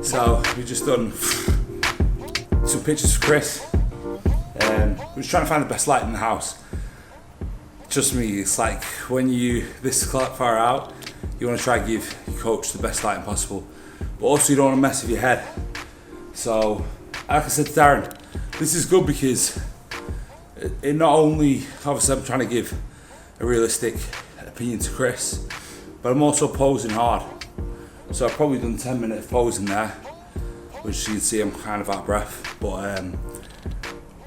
So we've just done some pictures for Chris. We're just trying to find the best light in the house. Trust me, it's like when you this far out, you want to try and give your coach the best lighting possible, but also you don't want to mess with your head. So, like I said to Darren, this is good because it not only, obviously I'm trying to give a realistic opinion to Chris, but I'm also posing hard. So I've probably done 10 minutes of posing there, which you can see I'm kind of out of breath, but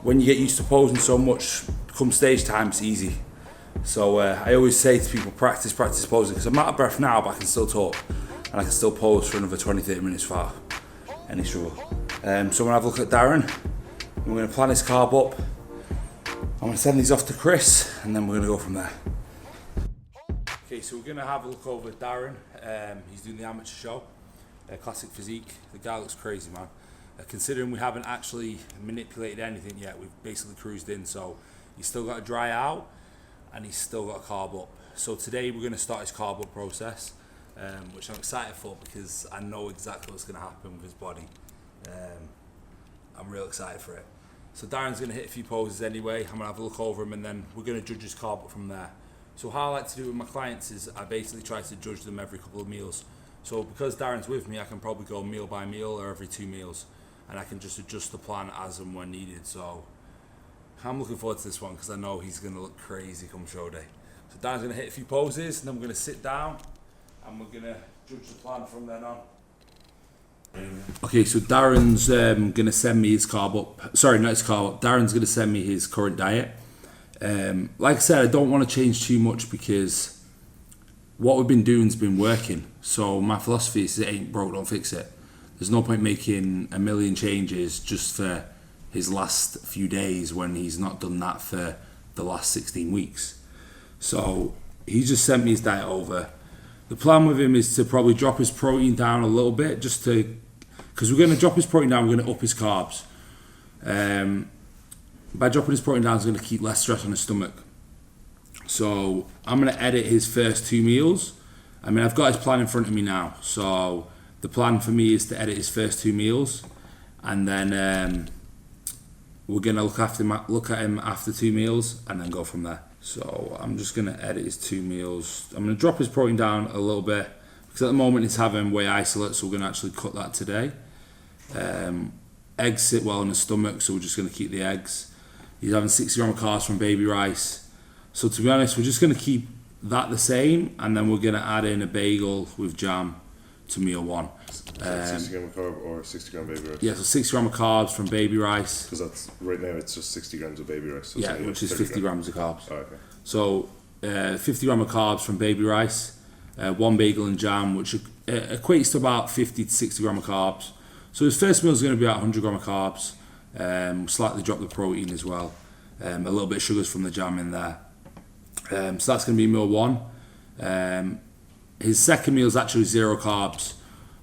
when you get used to posing so much, come stage time it's easy. So I always say to people, practice posing, because I'm out of breath now, but I can still talk, and I can still pose for another 20-30 minutes without any struggle. So I'm gonna have a look at Darren, and we're gonna plan his carb up. I'm gonna send these off to Chris, and then we're gonna go from there. Okay, so we're gonna have a look over at Darren. He's doing the amateur show, classic physique. The guy looks crazy, man. Considering we haven't actually manipulated anything yet, we've basically cruised in, so he's still got to dry out, and he's still got a carb up. So today we're going to start his carb up process, which I'm excited for because I know exactly what's going to happen with his body. I'm real excited for it. So Darren's going to hit a few poses anyway. I'm going to have a look over him, and then we're going to judge his carb up from there. So how I like to do it with my clients is I basically try to judge them every couple of meals. So because Darren's with me, I can probably go meal by meal or every 2 meals, and I can just adjust the plan as and when needed. So I'm looking forward to this one because I know he's going to look crazy come show day. So Darren's going to hit a few poses, and then we're going to sit down and we're going to judge the plan from then on. Okay, so Darren's going to send me his carb up. Sorry, not his carb up. Darren's going to send me his current diet. Like I said, I don't want to change too much because what we've been doing has been working. So my philosophy is it ain't broke, don't fix it. There's no point making a million changes just for his last few days when he's not done that for the last 16 weeks. So he just sent me his diet over. The plan with him is to probably drop his protein down a little bit, just to, because we're going to drop his protein down, we're going to up his carbs. By dropping his protein down, it's going to keep less stress on his stomach. So I'm going to edit his first 2 meals. I mean, I've got his plan in front of me now. So the plan for me is to edit his first 2 meals, and then we're going to look at him after 2 meals, and then go from there. So I'm just going to edit his 2 meals. I'm going to drop his protein down a little bit, because at the moment he's having whey isolate, so we're going to actually cut that today. Eggs sit well in his stomach, so we're just going to keep the eggs. He's having 60 grams of carbs from baby rice. So to be honest, we're just going to keep that the same, and then we're going to add in a bagel with jam to meal 1. 60 grams of carb or 60 grams baby rice? Yeah, so 60 grams of carbs from baby rice. Because that's right now it's just 60 grams of baby rice. So yeah, which is 50 grams of carbs. Oh, okay. So 50 grams of carbs from baby rice, 1 bagel and jam, which equates to about 50 to 60 grams of carbs. So his first meal is going to be about 100 grams of carbs. Slightly drop the protein as well. A little bit of sugars from the jam in there. So that's going to be meal 1. His second meal is actually 0 carbs.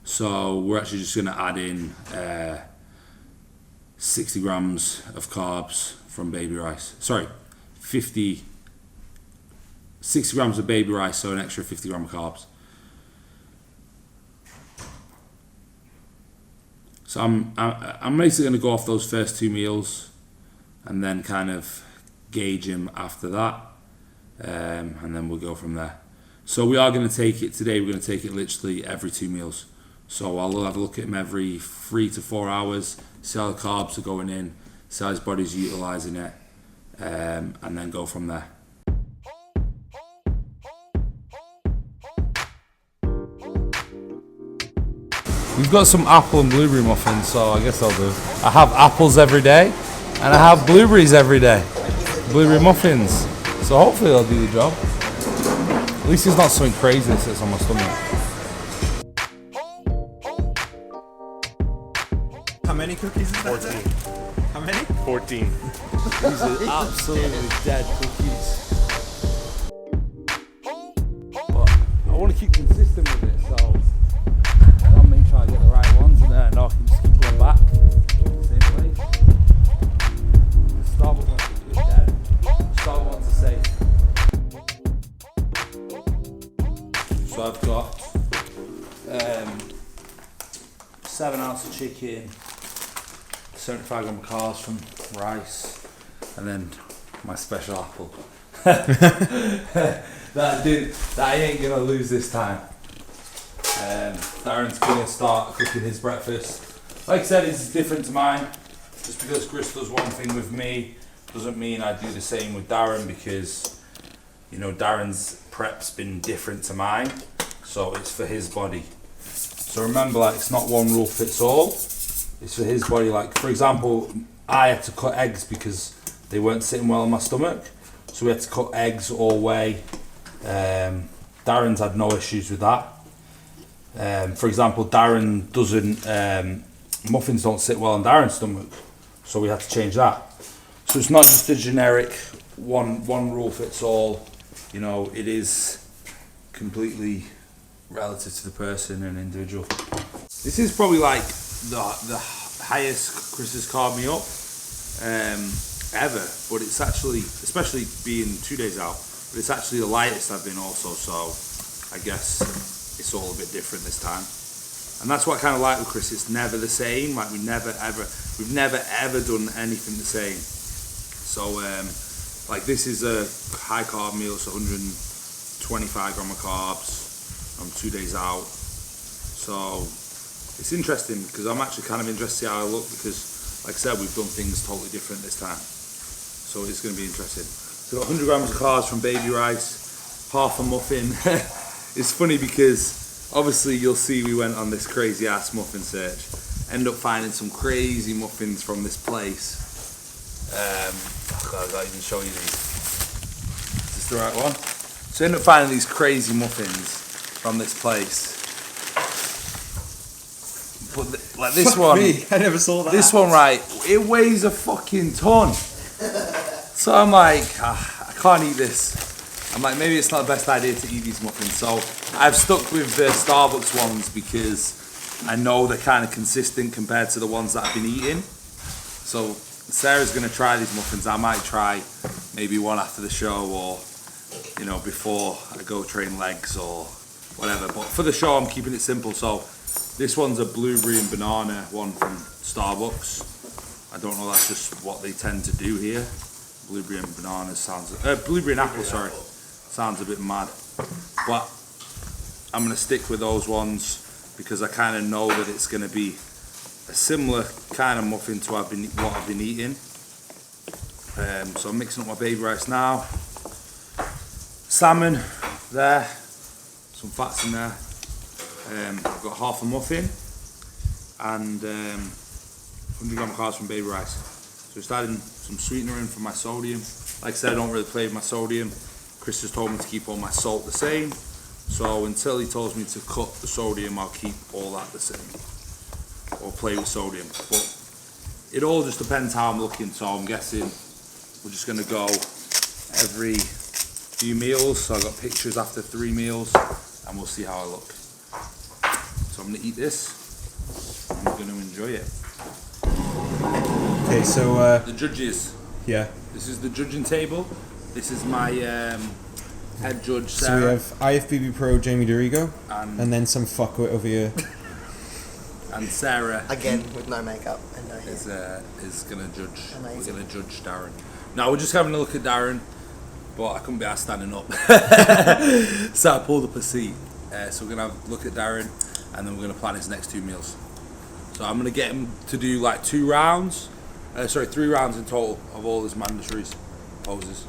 So we're actually just going to add in 60 grams of carbs from baby rice. Sorry, 60 grams of baby rice, so an extra 50 grams of carbs. So I'm basically going to go off those first 2 meals and then kind of gauge him after that, and then we'll go from there. So we are going to take it today, we're going to take it literally every 2 meals. So I'll have a look at him every 3 to 4 hours, see how the carbs are going in, see how his body's utilising it, and then go from there. We've got some apple and blueberry muffins, so I guess I'll do. I have apples every day, and I have blueberries every day. Blueberry muffins. So hopefully they'll do the job. At least it's not something crazy that sits on my stomach. How many cookies is that? 14. How many? 14. These are absolutely dead cookies. But I want to keep consistent with it, so I'll make sure I get the right ones, and then I know I can just keep going back to the same place. The Starbucks ones are dead. Starbucks ones are safe. So I've got 7 ounces chicken, 75 gram of carbs from rice, and then my special apple. that I ain't gonna lose this time. Darren's gonna start cooking his breakfast. Like I said, it's different to mine. Just because Chris does one thing with me doesn't mean I do the same with Darren, because you know Darren's prep's been different to mine, so it's for his body. So remember, like, it's not one rule fits all. It's for his body. Like, for example, I had to cut eggs because they weren't sitting well in my stomach, so we had to cut eggs all way. Darren's had no issues with that. For example, Darren doesn't, muffins don't sit well in Darren's stomach, so we had to change that. So it's not just a generic one rule fits all. You know, it is completely relative to the person and individual. This is probably like the highest Chris has carved me up ever, but it's actually, especially being 2 days out, but it's actually the lightest I've been also, so I guess it's all a bit different this time. And that's what I kind of like with Chris, it's never the same. Like, we've never ever done anything the same. So like, this is a high carb meal, so 125 gram of carbs. I'm 2 days out, so it's interesting because I'm actually kind of interested to see how I look, because like I said, we've done things totally different this time, so it's going to be interesting. So 100 grams of carbs from baby rice, half a muffin. It's funny because obviously you'll see we went on this crazy ass muffin search, end up finding some crazy muffins from this place. I can't even show you these. Is this the right one? So end up finding these crazy muffins from this place, but like this one, I never saw that. This one, right, it weighs a fucking ton. So I'm like, I can't eat this. I'm like, maybe it's not the best idea to eat these muffins. So I've stuck with the Starbucks ones because I know they're kind of consistent compared to the ones that I've been eating. So Sarah's gonna try these muffins. I might try maybe one after the show, or you know, before I go train legs or whatever. But for the show, I'm keeping it simple. So this one's a blueberry and banana one from Starbucks. I don't know, that's just what they tend to do here. Blueberry and banana sounds, blueberry and apple, sorry, sounds a bit mad. But I'm gonna stick with those ones because I kind of know that it's gonna be a similar kind of muffin to what I've been eating. So I'm mixing up my baby rice now. Salmon there, some fats in there. I've got half a muffin and 100 gram carbs from baby rice. So just adding some sweetener in for my sodium. Like I said, I don't really play with my sodium. Chris just told me to keep all my salt the same. So until he tells me to cut the sodium, I'll keep all that the same, or play with sodium. But it all just depends how I'm looking. So I'm guessing we're just gonna go every few meals. So I got pictures after 3 meals, and we'll see how I look. So I'm gonna eat this. I'm gonna enjoy it. Okay, so The judges. yeah. This is the judging table. This is my head judge, So Sarah. we have IFBB Pro Jamie Dorigo, And- and then some fuckwit over here. And Sarah Again, with no makeup and no hair. is gonna judge. Amazing. We're gonna judge Darren. Now we're just having a look at Darren, but I couldn't be asked standing up, so I pulled up a seat. So we're gonna have a look at Darren, and then we're gonna plan his next 2 meals. So I'm gonna get him to do like 3 rounds in total of all his mandatory poses.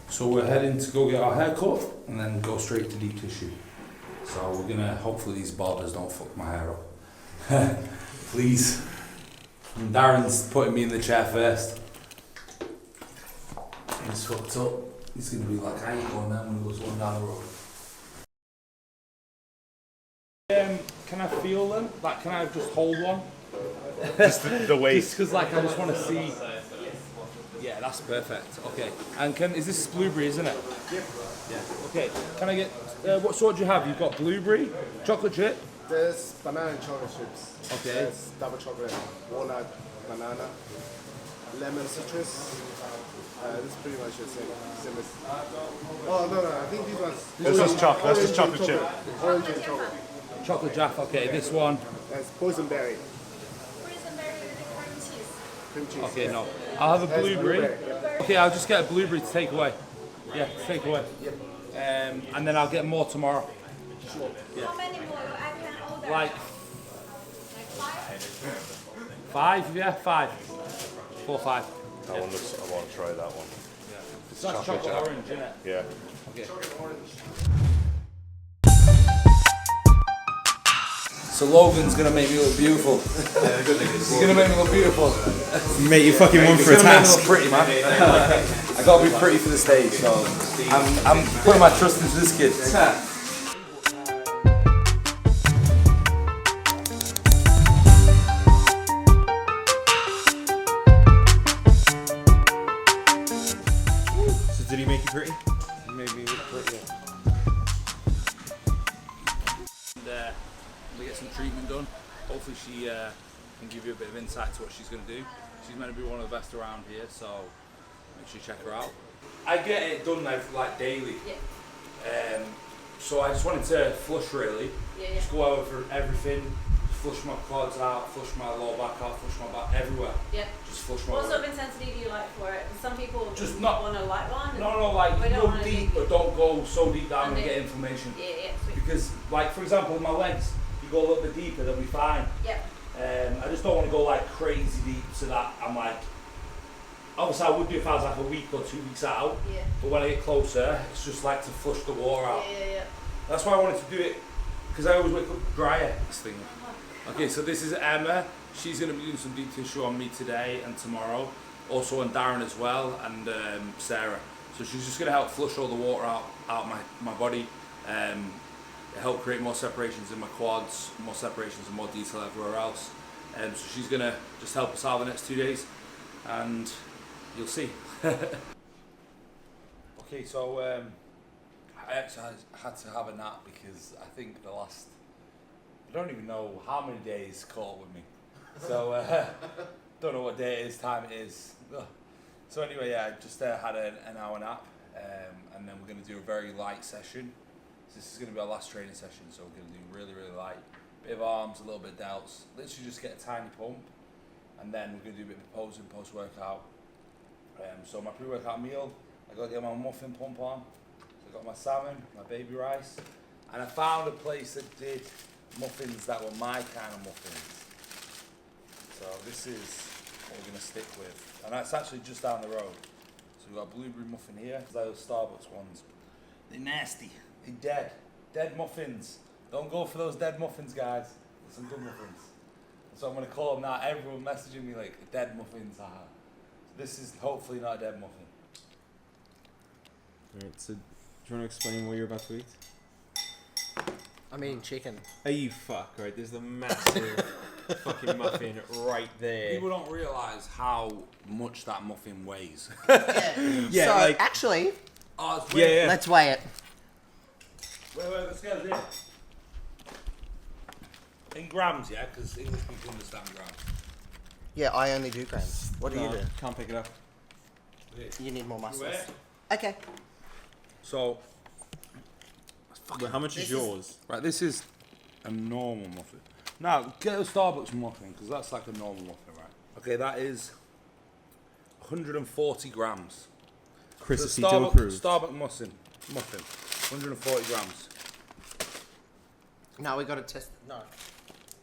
So we're heading to go get our hair cut and then go straight to deep tissue. So we're gonna, hopefully these barbers don't fuck my hair up. Please. And Darren's putting me in the chair first. He's fucked up. He's gonna be like, I ain't going there when he goes one down the road. Can I feel them? Like, can I just hold one? Just the weight. Just because, like, I just want to see. Yeah, that's perfect. Okay. And is this blueberry, isn't it? Yep. Yeah. Okay. Can I get, what sort do you have? You've got blueberry, chocolate chip. There's banana and chocolate chips. Okay. There's double chocolate, walnut, banana, lemon citrus. This is pretty much the same as. Oh no, I think these ones. That's just chocolate. That's just chocolate chip. Orange and chocolate. Chocolate Jaffa. Okay, this one. That's boysenberry. Cream cheese. Okay, no. I'll have a blueberry. Okay, I'll just get a blueberry to take away. Yeah, to take away. And then I'll get more tomorrow. How many more I can order? Like five, yeah, 5. 4 or 5. That one looks. I want to try that one. It's not chocolate orange, isn't it? Yeah. Okay. So Logan's gonna make me look beautiful. He's gonna make me look beautiful. Mate, you fucking one He's for a gonna make me task. look pretty, man. I gotta be pretty for the stage, so I'm putting my trust into this kid. So did he make you pretty? Made me look pretty. And we get some treatment done. Hopefully she can give you a bit of insight to what she's going to do. She's meant to be one of the best around here, so make sure you check her out. I get it done now, like daily. Yeah. So I just wanted to flush really. Yeah. Just go over everything, flush my quads out, flush my lower back out, flush my back everywhere. Yeah. Just flush my. What sort of intensity do you like for it? Some people Just not- want a light one. No, like We don't go wanna deep, do- but don't go so deep that I'm gonna Okay. get inflammation. Yeah, sweet. Because, like for example, with my legs, you go a little bit deeper, they'll be fine. Yeah. I just don't want to go like crazy deep, so that I'm like. Obviously, I would do if I was like a week or 2 weeks out. Yeah. But when I get closer, it's just like to flush the water out. Yeah. That's why I wanted to do it, because I always wake up drier. This thing. Okay, so this is Emma. She's going to be doing some deep tissue on me today and tomorrow. Also on Darren as well, and Sarah. So she's just going to help flush all the water out my body. Help create more separations in my quads, more separations and more detail everywhere else. So she's going to just help us out the next 2 days, and you'll see. Okay, so I actually had to have a nap because I think I don't even know how many days caught up with me. So don't know what day it is, time it is. Ugh. So anyway, yeah, I just had an hour nap, and then we're going to do a very light session. So this is going to be our last training session, so we're going to do really, really light. Bit of arms, a little bit of delts. Literally just get a tiny pump, and then we're going to do a bit of posing post-workout. So my pre-workout meal, I got to get my muffin pump on. So I got my salmon, my baby rice, and I found a place that did muffins that were my kind of muffins. So this is what we're going to stick with, and that's actually just down the road. So we've got a blueberry muffin here. Those Starbucks ones, they're nasty. They're dead muffins. Don't go for those dead muffins, guys. There's some good muffins. So I'm going to call them now. Everyone messaging me like dead muffins. This is hopefully not a dead muffin. Alright, so do you want to explain what you're about to eat? I'm eating chicken. Oh, you fuck, right? There's the massive fucking muffin right there. People don't realise how much that muffin weighs. Yeah, so like- actually, Oh, it's Yeah. let's weigh it. Wait, let's go here. In grams, yeah, because English people understand grams. Yeah, I only do grams. What do you No, do? Can't pick it up. You need more muscles. Where? Okay. So, Well, how much is yours? right, this is a normal muffin. Now, get a Starbucks muffin, because that's like a normal muffin, right? Okay, that is 140 grams. Chris The Acito approved. Starbucks muffin, 140 grams. No, we got to test. No.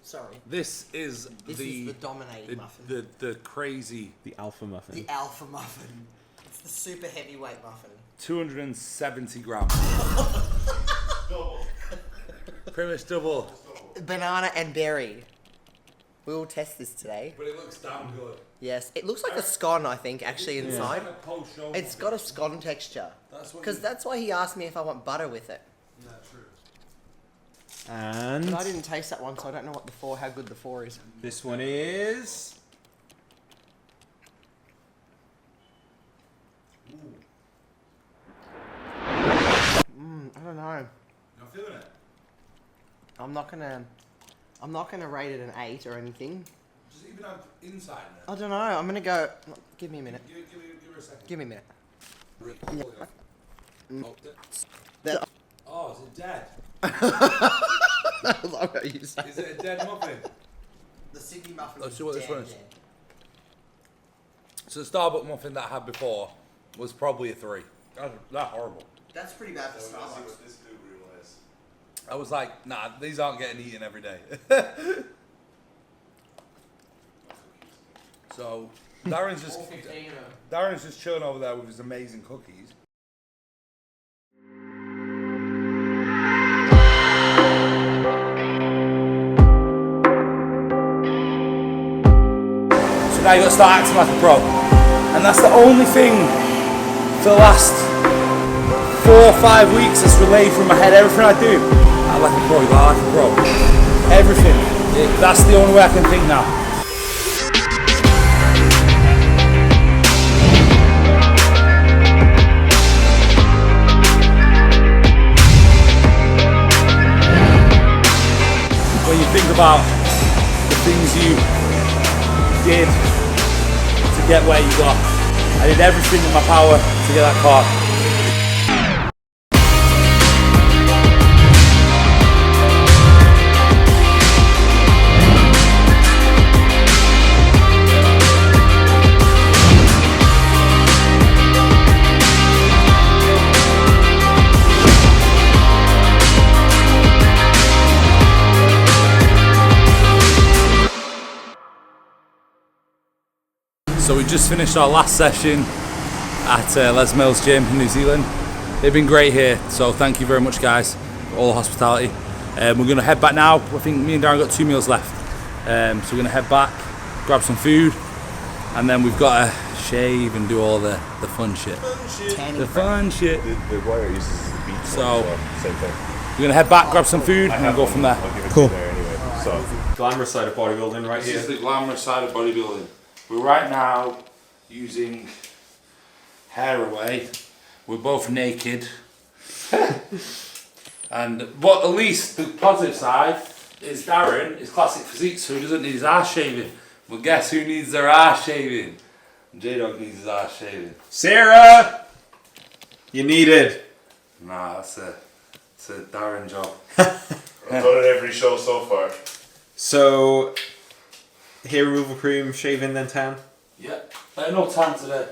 Sorry. This is This is the dominating muffin. the crazy The alpha muffin. The alpha muffin. It's the super heavyweight muffin. 270 grams. Pretty much double. Banana and berry. We will test this today. But it looks damn good. Yes, it looks like a scone, I think, actually inside. Like a post-show It's got a scone texture. That's what Because that's why he asked me if I want butter with it. And But I didn't taste that one, so I don't know what how good the 4 is. this one is I don't know. You're feeling it? I'm not gonna rate it an 8 or anything. Just even have inside in it. I don't know. I'm gonna go. Give me a minute. Give her a second. Give me a minute. Oh, is it dead? Is it a dead muffin? The Sydney muffin. Let's is see what this dead, one is. dead. So the Starbucks muffin that I had before was probably a 3. That's horrible. That's pretty bad for Starbucks. this Blue Room was. I was like, nah, these aren't getting eaten every day. So Darren's just 4.15. Darren's just chilling over there with his amazing cookies. So now you got to start acting like a pro. And that's the only thing for the last 4 or 5 weeks that's relayed from my head. Everything I do, I like a pro, you got like a pro. Everything. That's the only way I can think now. When you think about the things you did to get where you got, I did everything in my power to get that car. So we just finished our last session at Les Mills Gym in New Zealand. They've been great here, so thank you very much guys for all the hospitality. We're going to head back now. I think me and Darren got 2 meals left. So we're going to head back, grab some food, and then we've got to shave and do all the fun shit. The fun shit. The wire uses the beach So- one, so same thing. We're going to head back, grab some food, and go from there. I'll give it Cool. to you there anyway. So, Glamorous side of bodybuilding right This here. is the glamorous side of bodybuilding. We're right now using hair away. We're both naked. But at least the positive side is Darren is classic physique, so he doesn't need his arse shaving. But guess who needs their arse shaving? J-Dog needs his arse shaving. Sarah! You needed. Nah, it's a Darren job. I've done it every show so far. So, hair removal cream, shaving, then tan. Yeah. No tan today.